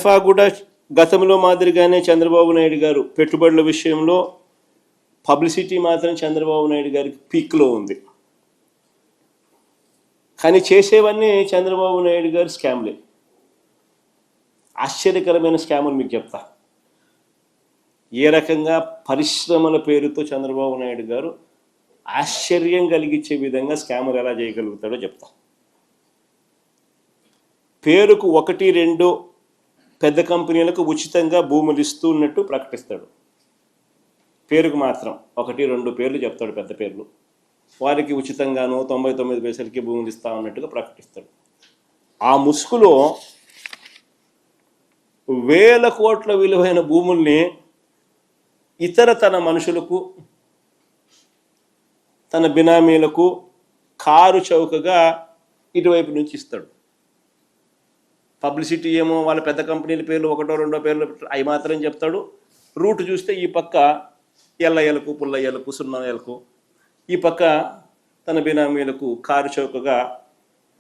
దఫా కూడా గతంలో మాదిరిగానే చంద్రబాబు నాయుడు గారు పెట్టుబడుల విషయంలో పబ్లిసిటీ మాత్రం చంద్రబాబు నాయుడు గారికి పీక్లో ఉంది. కానీ చేసేవన్నీ చంద్రబాబు నాయుడు గారు స్కామ్లే. ఆశ్చర్యకరమైన స్కాములు మీకు చెప్తా. ఏ రకంగా పరిశ్రమల పేరుతో చంద్రబాబు నాయుడు గారు ఆశ్చర్యం కలిగించే విధంగా స్కామర్ ఎలా చేయగలుగుతాడో చెప్తా. పేరుకు 1-2 పెద్ద కంపెనీలకు ఉచితంగా భూములు ఇస్తున్నట్టు ప్రకటిస్తాడు. పేరుకు మాత్రం 1-2 పేర్లు చెప్తాడు, పెద్ద పేర్లు. వారికి ఉచితంగానో 99 పైసలకి భూములు ఇస్తా ఉన్నట్టుగా ప్రకటిస్తాడు. ఆ ముసుగులో వేల కోట్ల విలువైన భూముల్ని తన మనుషులకు, తన బినామీలకు కారు చౌకగా ఇటువైపు నుంచి ఇస్తాడు. పబ్లిసిటీ ఏమో వాళ్ళ పెద్ద కంపెనీల పేర్లు 1-2 పేర్లు అవి మాత్రం చెప్తాడు. రూట్ చూస్తే ఈ పక్క ఎల్లయ్యలకు, పుల్లయ్యలకు, సున్నయ్యలకు, ఈ పక్క తన బినామీలకు కారు చౌకగా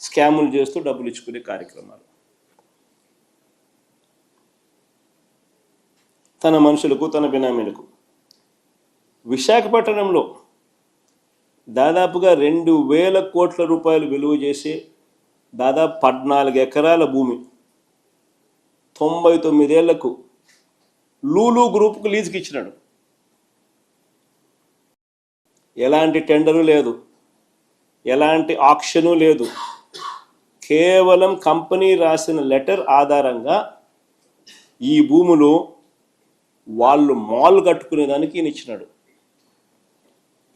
స్కాములు చేస్తూ డబ్బులు ఇచ్చుకునే కార్యక్రమాలు. తన మనుషులకు, తన బినామీలకు. విశాఖపట్నంలో దాదాపుగా 2,000 కోట్ల రూపాయలు విలువ చేసి దాదాపు 14 ఎకరాల భూమి 99 ఏళ్లకు లూలు గ్రూప్కు లీజుకి ఇచ్చినాడు. ఎలాంటి టెండరు లేదు, ఎలాంటి ఆక్షను లేదు. కేవలం కంపెనీ రాసిన లెటర్ ఆధారంగా ఈ భూములు వాళ్ళు మాల్ కట్టుకునేదానికి ఈయన ఇచ్చినాడు.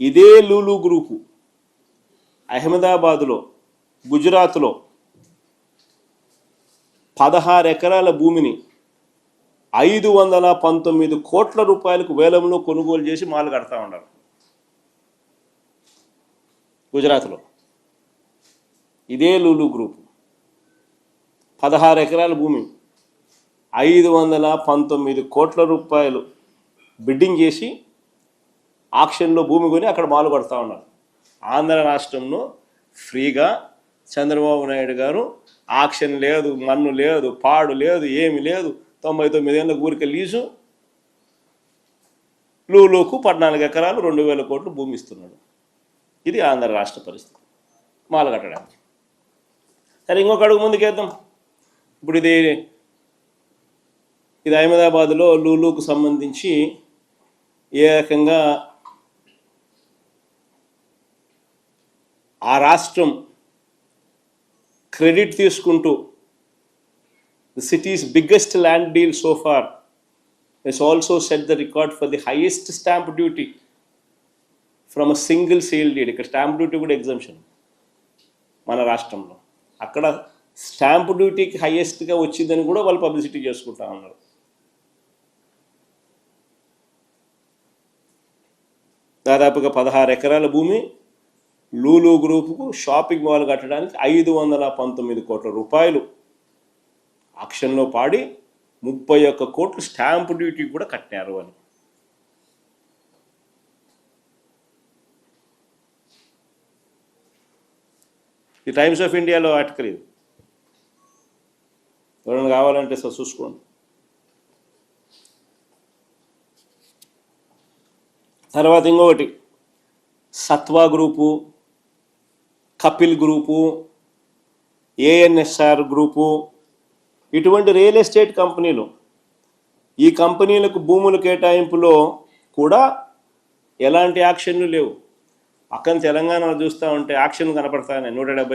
ఇదే లూలు గ్రూపు అహ్మదాబాదులో, గుజరాత్లో 16 ఎకరాల భూమిని 519 కోట్ల రూపాయలకు వేలంలో కొనుగోలు చేసి మాల్ కడతా ఉన్నారు. గుజరాత్లో ఇదే లూలు గ్రూపు 16 ఎకరాల భూమి 519 కోట్ల రూపాయలు బిడ్డింగ్ చేసి ఆక్షన్లో భూమి కొని అక్కడ మాలు కడతా ఉన్నారు. ఆంధ్ర రాష్ట్రంలో ఫ్రీగా చంద్రబాబు నాయుడు గారు ఆక్షన్ లేదు, మన్ను లేదు, పాడు లేదు, ఏమి లేదు, 99 ఏళ్ళ ఊరికే లీజు లూలుకు 14 ఎకరాలు 2,000 కోట్లు భూమి ఇస్తున్నాడు. ఇది ఆంధ్ర రాష్ట్ర పరిస్థితి మాలు కట్టడానికి. సరే, ఇంకొక అడుగు ముందుకేద్దాం. ఇప్పుడు ఇది అహ్మదాబాద్లో లూలుకు సంబంధించి ఏ రకంగా ఆ రాష్ట్రం క్రెడిట్ తీసుకుంటూ the city's biggest land deal so far has also set the record for the highest stamp duty from a single sale deed. ఇక్కడ స్టాంప్ డ్యూటీ కూడా ఎగ్జంప్షన్ మన రాష్ట్రంలో. అక్కడ స్టాంప్ డ్యూటీకి హైయెస్ట్గా వచ్చిందని కూడా వాళ్ళు పబ్లిసిటీ చేసుకుంటా ఉన్నారు. దాదాపుగా 16 ఎకరాల భూమి లూలు గ్రూపుకు షాపింగ్ మాల్ కట్టడానికి 519 కోట్ల రూపాయలు ఆక్షన్లో పాడి 31 కోట్లు స్టాంప్ డ్యూటీ కూడా కట్టారు అని. ఈ టైమ్స్ ఆఫ్ ఇండియాలో ఆర్టికల్ ఇది. ఎవరైనా కావాలంటే సార్ చూసుకోండి. తర్వాత ఇంకొకటి Satva group, Kapil group, ANSR group, ఇటువంటి రియల్ ఎస్టేట్ కంపెనీలు. ఈ కంపెనీలకు భూముల కేటాయింపులో కూడా ఎలాంటి యాక్షన్లు లేవు. పక్కన తెలంగాణలో చూస్తూ ఉంటే యాక్షన్ కనపడతానే 170